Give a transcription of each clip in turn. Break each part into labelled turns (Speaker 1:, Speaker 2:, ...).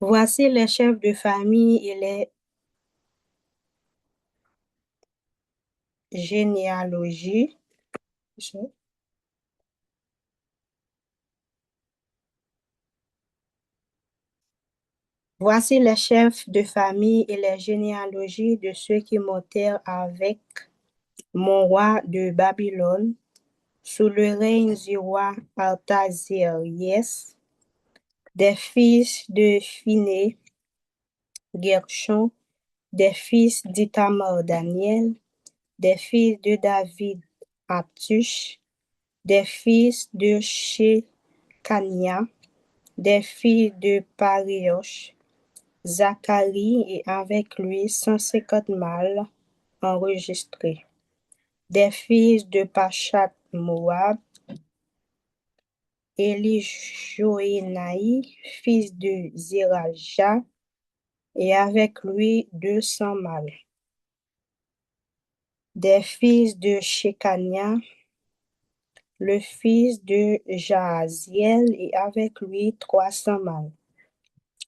Speaker 1: Voici les chefs de famille et les généalogies. Voici les chefs de famille et les généalogies de ceux qui montèrent avec mon roi de Babylone sous le règne du roi Artaxerxès, des fils de Phiné, Gershon, des fils d'Ithamar, Daniel, des fils de David, Aptush, des fils de Shekania, des fils de Pariosh, Zacharie et avec lui 150 mâles enregistrés, des fils de Pachat Moab, Elijoénaï, fils de Zeraja, et avec lui 200 mâles, des fils de Shekania, le fils de Jahaziel, et avec lui 300 mâles,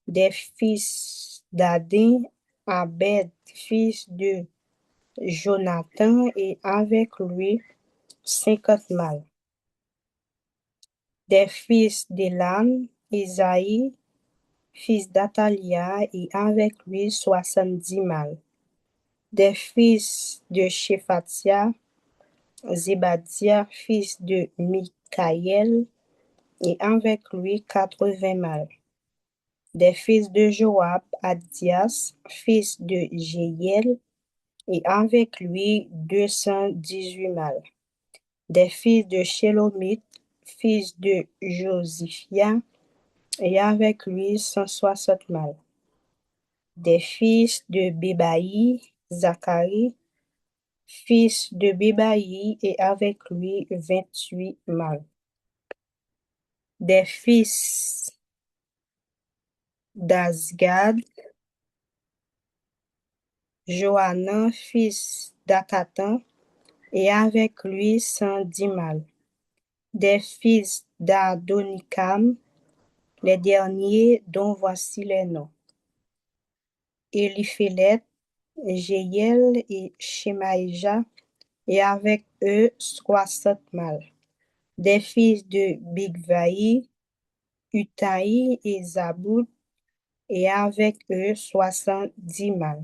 Speaker 1: des fils d'Adin, Abed, fils de Jonathan, et avec lui 50 mâles, des fils d'Élan, Isaïe, fils d'Atalia, et avec lui 70 mâles, des fils de Shephatia, Zébadia, fils de Mikaël, et avec lui 80 mâles, des fils de Joab, Adias, fils de Jéiel, et avec lui 218 mâles, des fils de Shélomith, fils de Josiphia, et avec lui 160 mâles, des fils de Bébaï, Zacharie, fils de Bébaï, et avec lui 28 mâles, des fils d'Azgad, Johanan, fils d'Akatan, et avec lui 110 mâles, des fils d'Adonikam, les derniers dont voici les noms: Éliphélet, Jéiel et Shemaïja, et avec eux 60 mâles, des fils de Bigvaï, Utaï et Zaboud, et avec eux 70 mâles.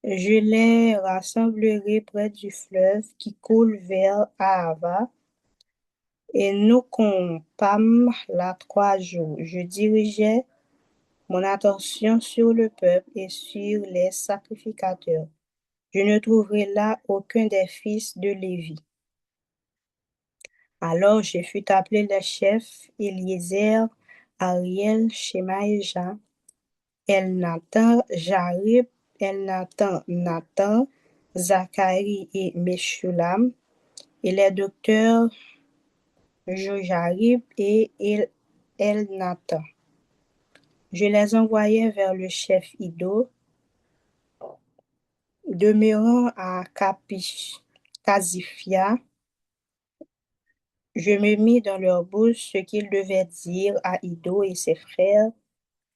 Speaker 1: Je les rassemblerai près du fleuve qui coule vers Ahava, et nous campâmes là 3 jours. Je dirigeai mon attention sur le peuple et sur les sacrificateurs. Je ne trouverai là aucun des fils de Lévi. Alors je fus appelé les chefs: Éliézer, Ariel, Shemaïja, Elnathan, Jarib, Elnathan, Nathan, Zacharie et Meshulam, et les docteurs Jojarib et Elnathan. Je les envoyai vers le chef Iddo, demeurant à Casiphia. Je me mis dans leur bouche ce qu'ils devaient dire à Iddo et ses frères,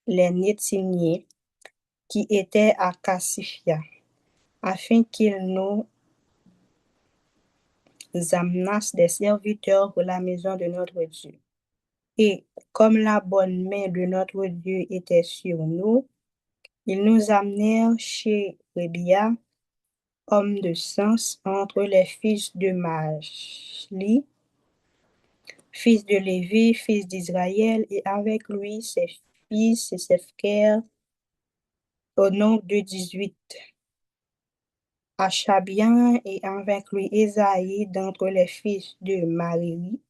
Speaker 1: les Néthiniens, qui étaient à Casiphia, afin qu'ils nous amenassent des serviteurs pour la maison de notre Dieu. Et comme la bonne main de notre Dieu était sur nous, ils nous amenèrent chez Rébia, homme de sens, entre les fils de Majli, fils de Lévi, fils d'Israël, et avec lui ses fils et ses frères, au nombre de 18. Achabian, et avec lui Ésaïe d'entre les fils de Marari,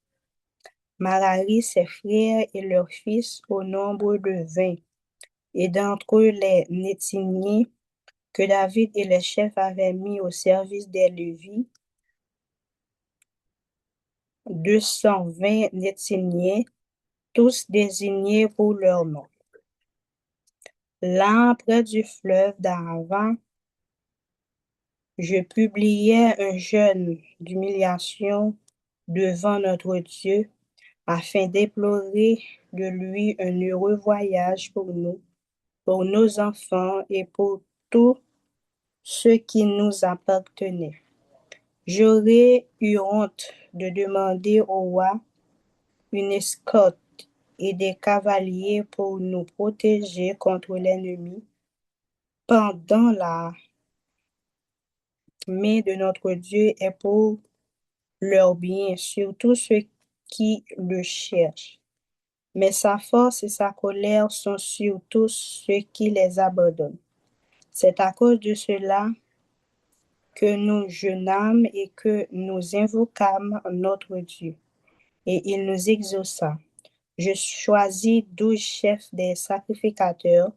Speaker 1: Marari ses frères et leurs fils, au nombre de 20. Et d'entre eux les Néthiniens que David et les chefs avaient mis au service des Lévites, 220 Néthiniens, tous désignés pour leur nom. Là, près du fleuve d'Ahava, je publiai un jeûne d'humiliation devant notre Dieu afin d'implorer de lui un heureux voyage pour nous, pour nos enfants et pour tout ce qui nous appartenait. J'aurais eu honte de demander au roi une escorte et des cavaliers pour nous protéger contre l'ennemi pendant la main de notre Dieu est pour leur bien, surtout ceux qui le cherchent. Mais sa force et sa colère sont sur tous ceux qui les abandonnent. C'est à cause de cela que nous jeûnâmes et que nous invoquâmes notre Dieu, et il nous exauça. Je choisis 12 chefs des sacrificateurs,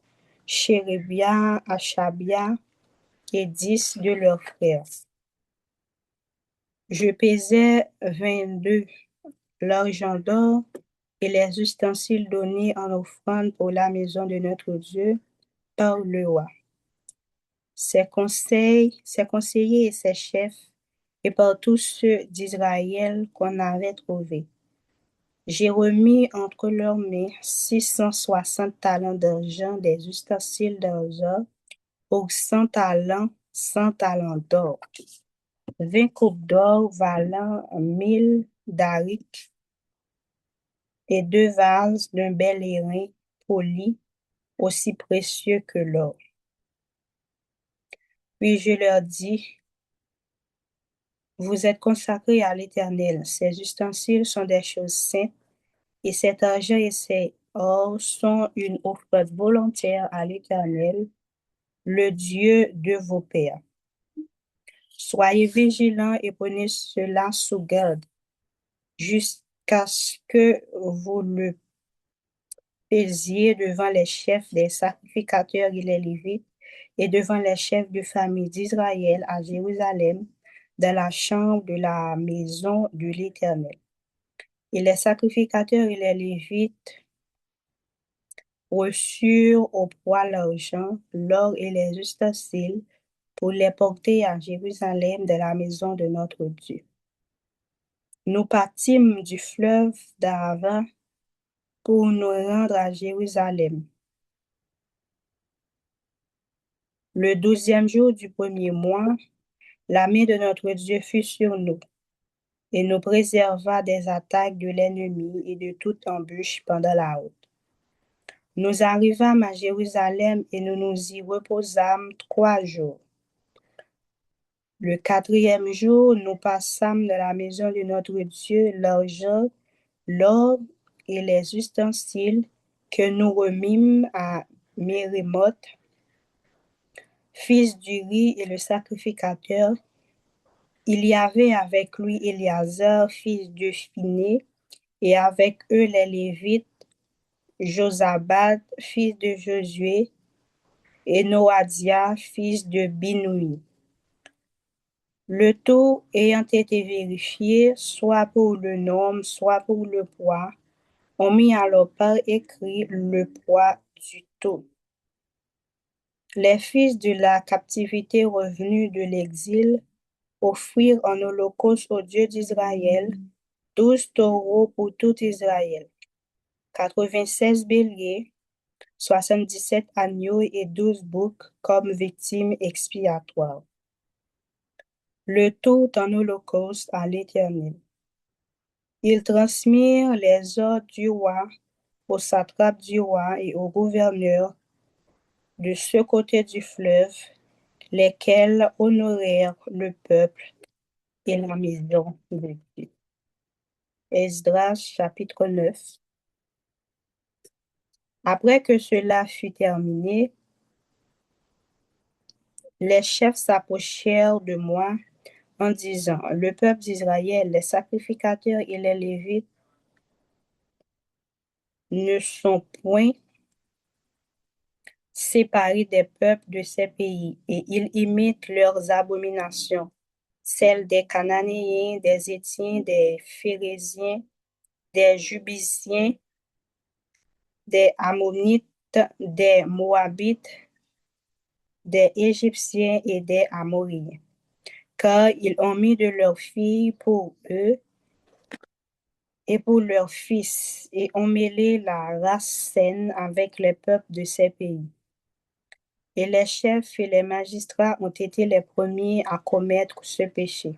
Speaker 1: Chérébia, Achabia et 10 de leurs frères. Je pesais 22 l'argent d'or et les ustensiles donnés en offrande pour la maison de notre Dieu par le roi. Ses conseillers et ses chefs, et par tous ceux d'Israël qu'on avait trouvés. J'ai remis entre leurs mains 660 talents d'argent des ustensiles d'argent pour 100 talents d'or, 20 coupes d'or valant 1000 darics et 2 vases d'un bel airain poli aussi précieux que l'or. Puis je leur dis, vous êtes consacrés à l'Éternel. Ces ustensiles sont des choses saintes et cet argent et ces or sont une offrande volontaire à l'Éternel, le Dieu de vos pères. Soyez vigilants et prenez cela sous garde jusqu'à ce que vous le pesiez devant les chefs des sacrificateurs et les Lévites et devant les chefs de famille d'Israël à Jérusalem, dans la chambre de la maison de l'Éternel. Et les sacrificateurs et les Lévites reçurent au poids l'argent, l'or et les ustensiles pour les porter à Jérusalem de la maison de notre Dieu. Nous partîmes du fleuve d'Ava pour nous rendre à Jérusalem. Le 12e jour du premier mois, la main de notre Dieu fut sur nous et nous préserva des attaques de l'ennemi et de toute embûche pendant la route. Nous arrivâmes à Jérusalem et nous nous y reposâmes 3 jours. Le 4e jour, nous passâmes de la maison de notre Dieu l'argent, l'or et les ustensiles que nous remîmes à Mérémoth, fils d'Uri et le sacrificateur. Il y avait avec lui Éléazar, fils de Phiné, et avec eux les Lévites, Josabad, fils de Josué, et Noadia, fils de Binoui. Le tout ayant été vérifié, soit pour le nombre, soit pour le poids, on mit alors par écrit le poids du tout. Les fils de la captivité revenus de l'exil offrirent en holocauste au Dieu d'Israël 12 taureaux pour tout Israël, 96 béliers, 77 agneaux et 12 boucs comme victimes expiatoires. Le tout en holocauste à l'Éternel. Ils transmirent les ordres du roi au satrape du roi et au gouverneur de ce côté du fleuve, lesquels honorèrent le peuple et la maison de Dieu. Esdras chapitre 9. Après que cela fut terminé, les chefs s'approchèrent de moi en disant, le peuple d'Israël, les sacrificateurs et les Lévites ne sont point séparés des peuples de ces pays, et ils imitent leurs abominations, celles des Cananéens, des Hétiens, des Phéréziens, des Jubisiens, des Ammonites, des Moabites, des Égyptiens et des Amoréens, car ils ont mis de leurs filles pour eux et pour leurs fils, et ont mêlé la race saine avec les peuples de ces pays. Et les chefs et les magistrats ont été les premiers à commettre ce péché.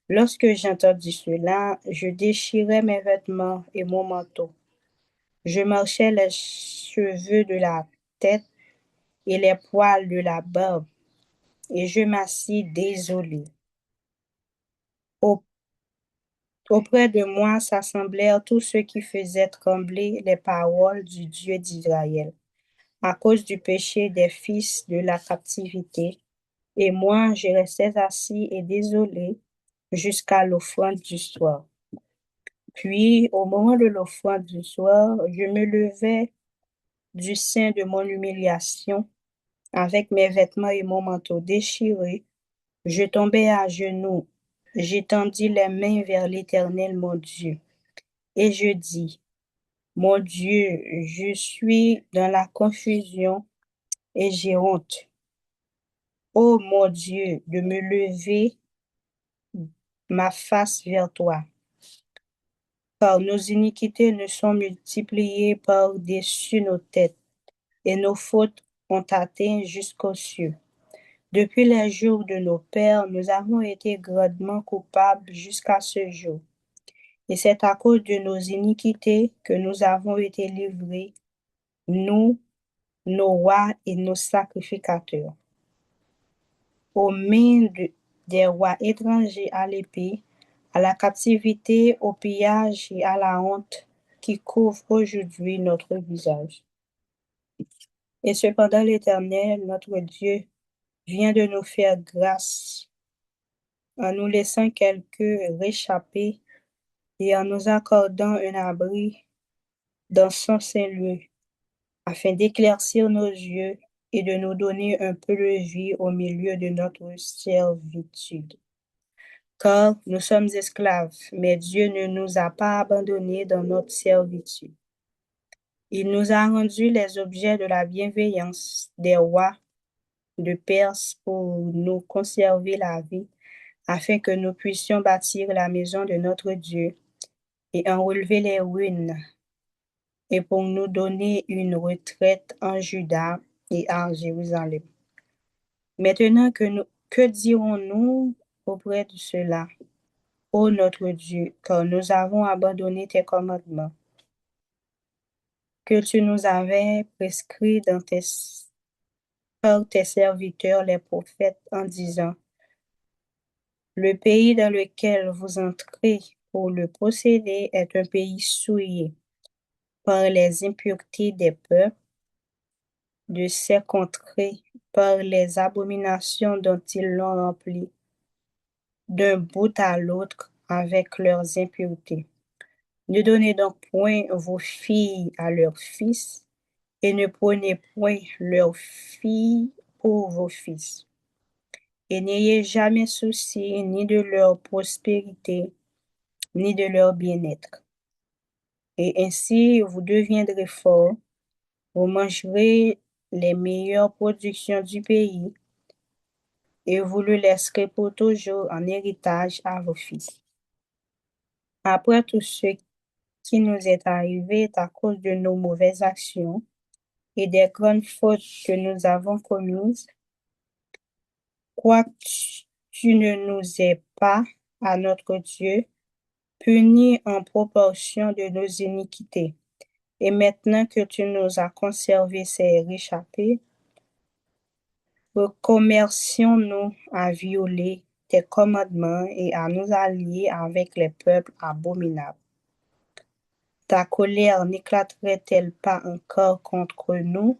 Speaker 1: Lorsque j'entendis cela, je déchirai mes vêtements et mon manteau. Je marchais les cheveux de la tête et les poils de la barbe, et je m'assis désolé. Au- Auprès de moi s'assemblèrent tous ceux qui faisaient trembler les paroles du Dieu d'Israël, à cause du péché des fils de la captivité. Et moi, je restais assis et désolé jusqu'à l'offrande du soir. Puis, au moment de l'offrande du soir, je me levai du sein de mon humiliation, avec mes vêtements et mon manteau déchirés. Je tombai à genoux, j'étendis les mains vers l'Éternel mon Dieu, et je dis, mon Dieu, je suis dans la confusion et j'ai honte. Ô mon Dieu, de me lever ma face vers toi, car nos iniquités ne sont multipliées par-dessus nos têtes, et nos fautes ont atteint jusqu'aux cieux. Depuis les jours de nos pères, nous avons été grandement coupables jusqu'à ce jour. Et c'est à cause de nos iniquités que nous avons été livrés, nous, nos rois et nos sacrificateurs, aux mains des rois étrangers à l'épée, à la captivité, au pillage et à la honte qui couvrent aujourd'hui notre visage. Et cependant l'Éternel, notre Dieu, vient de nous faire grâce en nous laissant quelques réchappés et en nous accordant un abri dans son saint lieu, afin d'éclaircir nos yeux et de nous donner un peu de vie au milieu de notre servitude. Car nous sommes esclaves, mais Dieu ne nous a pas abandonnés dans notre servitude. Il nous a rendus les objets de la bienveillance des rois de Perse pour nous conserver la vie, afin que nous puissions bâtir la maison de notre Dieu et en relever les ruines, et pour nous donner une retraite en Juda et en Jérusalem. Maintenant que dirons-nous auprès de cela, ô notre Dieu, car nous avons abandonné tes commandements, que tu nous avais prescrits par tes serviteurs les prophètes en disant, le pays dans lequel vous entrez pour le posséder est un pays souillé par les impuretés des peuples de ces contrées, par les abominations dont ils l'ont rempli, d'un bout à l'autre avec leurs impuretés. Ne donnez donc point vos filles à leurs fils, et ne prenez point leurs filles pour vos fils. Et n'ayez jamais souci ni de leur prospérité, ni de leur bien-être. Et ainsi vous deviendrez forts, vous mangerez les meilleures productions du pays, et vous le laisserez pour toujours en héritage à vos fils. Après tout ce qui nous est arrivé à cause de nos mauvaises actions et des grandes fautes que nous avons commises, quoique tu ne nous aies pas, à notre Dieu, punis en proportion de nos iniquités. Et maintenant que tu nous as conservé ces réchappés, recommencions-nous à violer tes commandements et à nous allier avec les peuples abominables. Ta colère n'éclaterait-elle pas encore contre nous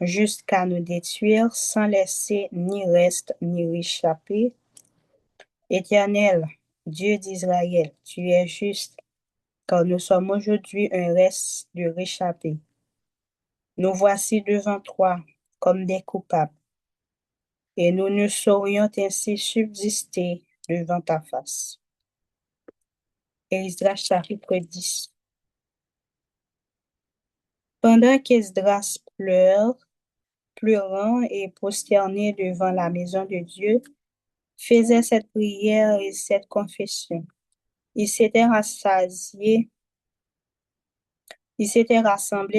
Speaker 1: jusqu'à nous détruire sans laisser ni reste ni réchappé? Éternel, Dieu d'Israël, tu es juste, car nous sommes aujourd'hui un reste de réchappés. Nous voici devant toi comme des coupables, et nous ne saurions ainsi subsister devant ta face. Esdras chapitre 10. Pendant qu'Esdras pleurant et prosterné devant la maison de Dieu, faisait cette prière et cette confession. Ils s'étaient rassemblés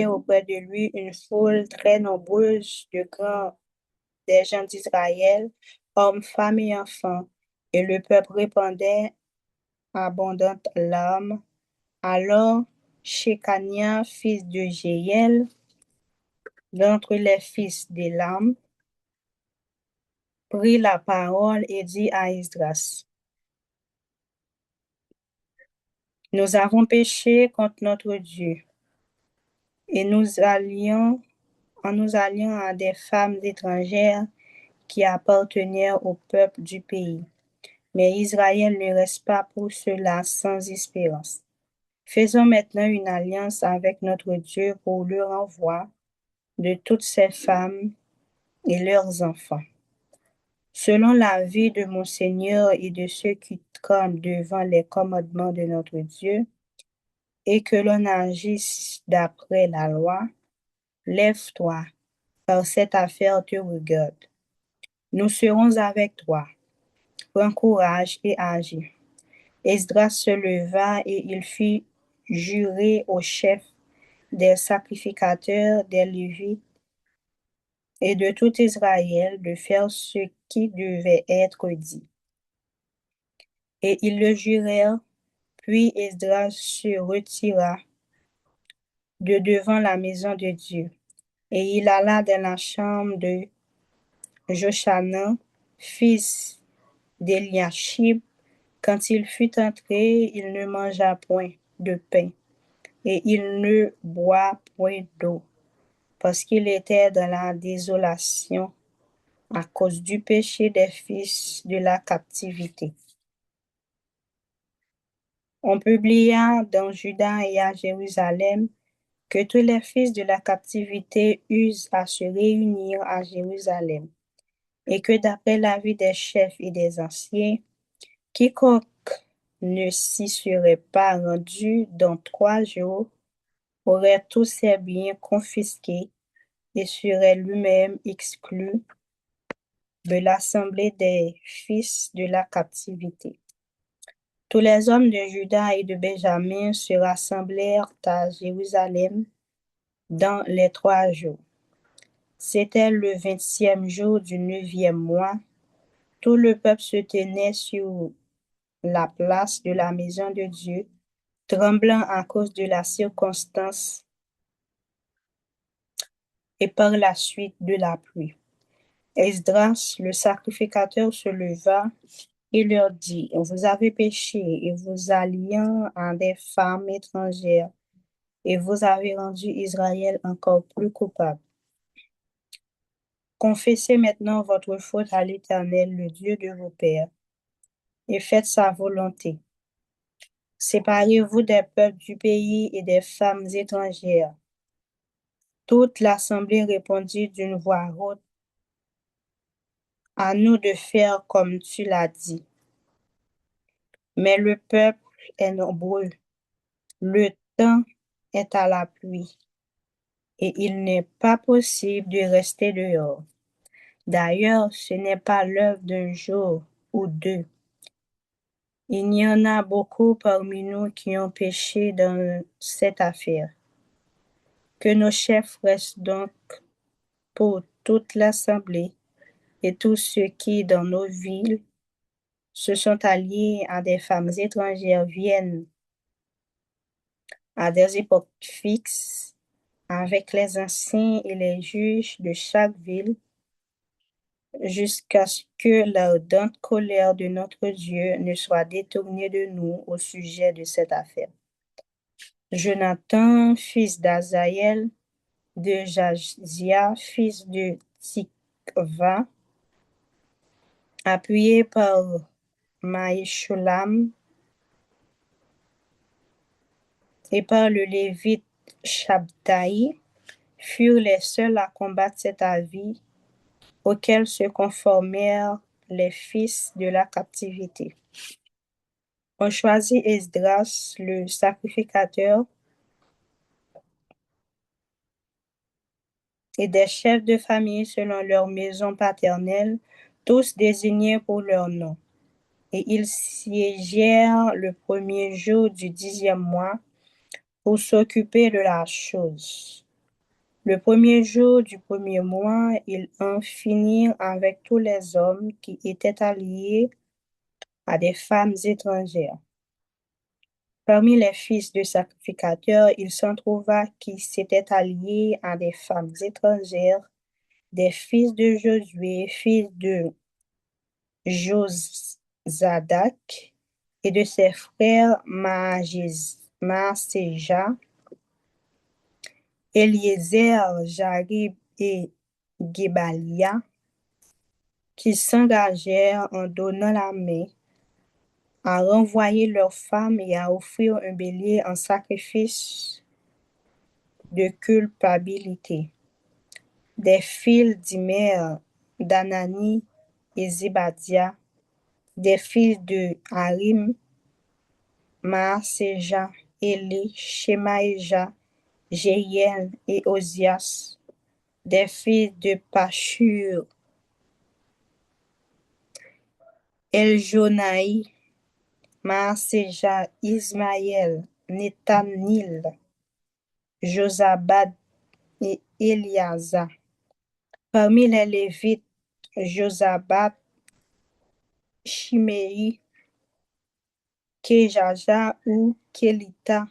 Speaker 1: auprès de lui une foule très nombreuse des gens d'Israël, hommes, femmes et enfants, et le peuple répandait abondantes larmes. Alors Shekania, fils de Jéhiel, d'entre les fils d'Élam, prit la parole et dit à Esdras: Nous avons péché contre notre Dieu, et en nous alliant à des femmes étrangères qui appartenaient au peuple du pays. Mais Israël ne reste pas pour cela sans espérance. Faisons maintenant une alliance avec notre Dieu pour le renvoi de toutes ces femmes et leurs enfants. Selon l'avis de mon Seigneur et de ceux qui tremblent devant les commandements de notre Dieu, et que l'on agisse d'après la loi, lève-toi, car cette affaire te regarde. Nous serons avec toi. Prends courage et agis. Esdras se leva et il fit jurer au chef des sacrificateurs, des Lévites et de tout Israël de faire ce qui devait être dit. Et ils le jurèrent, puis Esdras se retira de devant la maison de Dieu, et il alla dans la chambre de Jochanan, fils d'Eliashib. Quand il fut entré, il ne mangea point de pain, et il ne boit point d'eau, parce qu'il était dans la désolation à cause du péché des fils de la captivité. On publia dans Juda et à Jérusalem que tous les fils de la captivité eussent à se réunir à Jérusalem, et que d'après l'avis des chefs et des anciens, quiconque ne s'y serait pas rendu dans 3 jours aurait tous ses biens confisqués et serait lui-même exclu de l'assemblée des fils de la captivité. Tous les hommes de Juda et de Benjamin se rassemblèrent à Jérusalem dans les 3 jours. C'était le 20e jour du 9e mois. Tout le peuple se tenait sur la place de la maison de Dieu, tremblant à cause de la circonstance et par la suite de la pluie. Esdras, le sacrificateur, se leva et leur dit: Vous avez péché et vous alliant à des femmes étrangères, et vous avez rendu Israël encore plus coupable. Confessez maintenant votre faute à l'Éternel, le Dieu de vos pères, et faites sa volonté. Séparez-vous des peuples du pays et des femmes étrangères. Toute l'assemblée répondit d'une voix haute: À nous de faire comme tu l'as dit. Mais le peuple est nombreux, le temps est à la pluie, et il n'est pas possible de rester dehors. D'ailleurs, ce n'est pas l'œuvre d'un jour ou deux. Il y en a beaucoup parmi nous qui ont péché dans cette affaire. Que nos chefs restent donc pour toute l'assemblée et tous ceux qui, dans nos villes, se sont alliés à des femmes étrangères viennent à des époques fixes avec les anciens et les juges de chaque ville jusqu'à ce que l'ardente colère de notre Dieu ne soit détournée de nous au sujet de cette affaire. Jonathan, fils d'Azaël, de Jazia, fils de Tikva, appuyé par Maïshulam et par le Lévite Shabtaï, furent les seuls à combattre cet avis auquel se conformèrent les fils de la captivité. On choisit Esdras, le sacrificateur, et des chefs de famille selon leur maison paternelle, tous désignés pour leur nom. et ils siégèrent le premier jour du 10e mois pour s'occuper de la chose. Le premier jour du premier mois, ils en finirent avec tous les hommes qui étaient alliés à des femmes étrangères. Parmi les fils de sacrificateurs, il s'en trouva qui s'étaient alliés à des femmes étrangères, des fils de Josué, fils de Josadak, et de ses frères Maaséja, Eliezer, Jarib et Gebalia, qui s'engagèrent en donnant la main à renvoyer leurs femmes et à offrir un bélier en sacrifice de culpabilité. Des fils d'Imer, d'Anani et Zébadia, des fils de Harim, Maaséja, Éli, Shemaïja, Jéhiel et Osias, des fils de Pashur, Eljonaï, Maaséja, Ismaël, Nethanil, Josabad et Eliasa. Parmi les Lévites, Josabad, Shimei, Kejaja ou Kelita,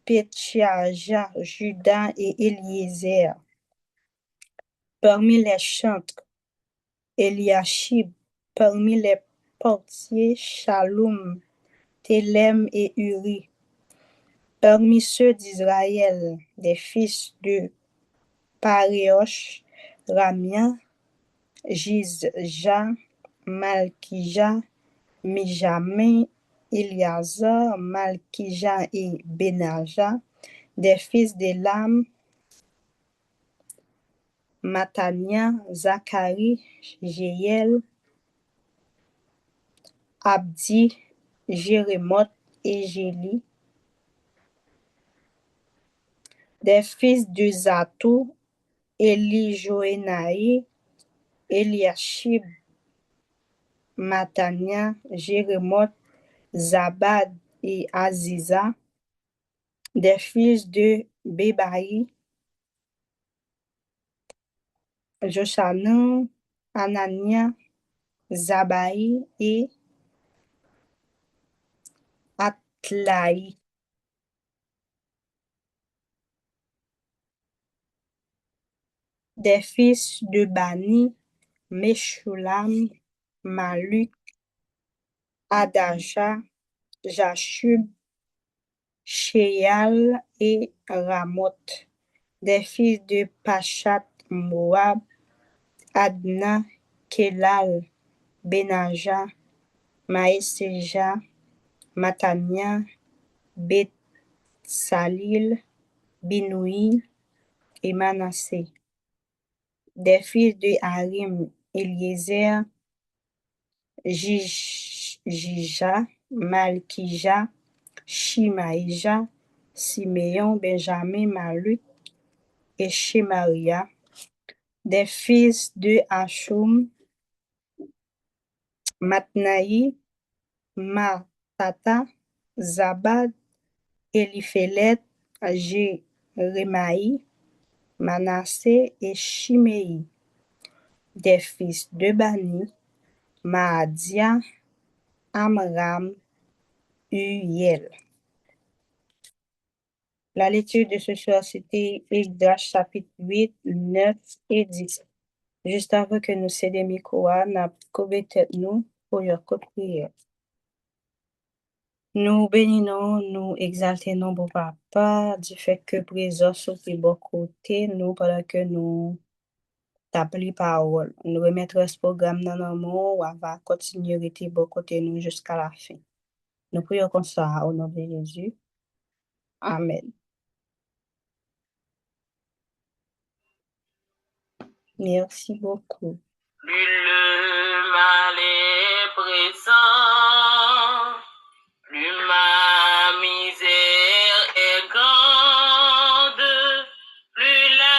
Speaker 1: Petchaja, Juda et Eliezer. Parmi les chantres, Eliashib. Parmi les portiers, Shalom, Télem et Uri. Parmi ceux d'Israël, des fils de Paréosh, Ramia, Jizja, Malkija, Mijamin, Eliazar, Malkija et Benaja, des fils d'Élam, Matania, Zacharie, Jéhiel, Abdi, Jérémoth et Jéli, des fils de Zato, Elijoénaï, Eliashib, Matania, Jérémoth, Zabad et Aziza, des fils de Bébaï, Joshanan, Anania, Zabaï et Atlaï. Des fils de Bani, Meshulam, Maluk, Adaja, Jashub, Sheyal et Ramoth. Des fils de Pachat Moab, Adna, Kelal, Benaja, Maïseja, Matania, Salil, Binoui et Manassé. Des fils de Harim, Eliezer, Jija, Malkija, Shimaïja, Siméon, Benjamin, Maluk et Shemaria. Des fils de Hachum, Matnaï, Matata, Zabad, Eliphelet, Jérémaï, Manassé et Shimei. Des fils de Bani, Maadia, Amram, Uyel. La lecture de ce soir, c'était Esdras chapitre 8, 9 et 10. Juste avant que nous cédions micro, nous tête nous pour your prière. Nous bénissons, nous exaltons bon papa du fait que présence sur tes bon côté, nous pendant que nous t'appelons parole. Nous remettrons ce programme dans nos mots, on va continuer à être bon côté nous jusqu'à la fin. Nous prions comme ça au nom de Jésus. Amen. Merci beaucoup.
Speaker 2: Le mal est présent.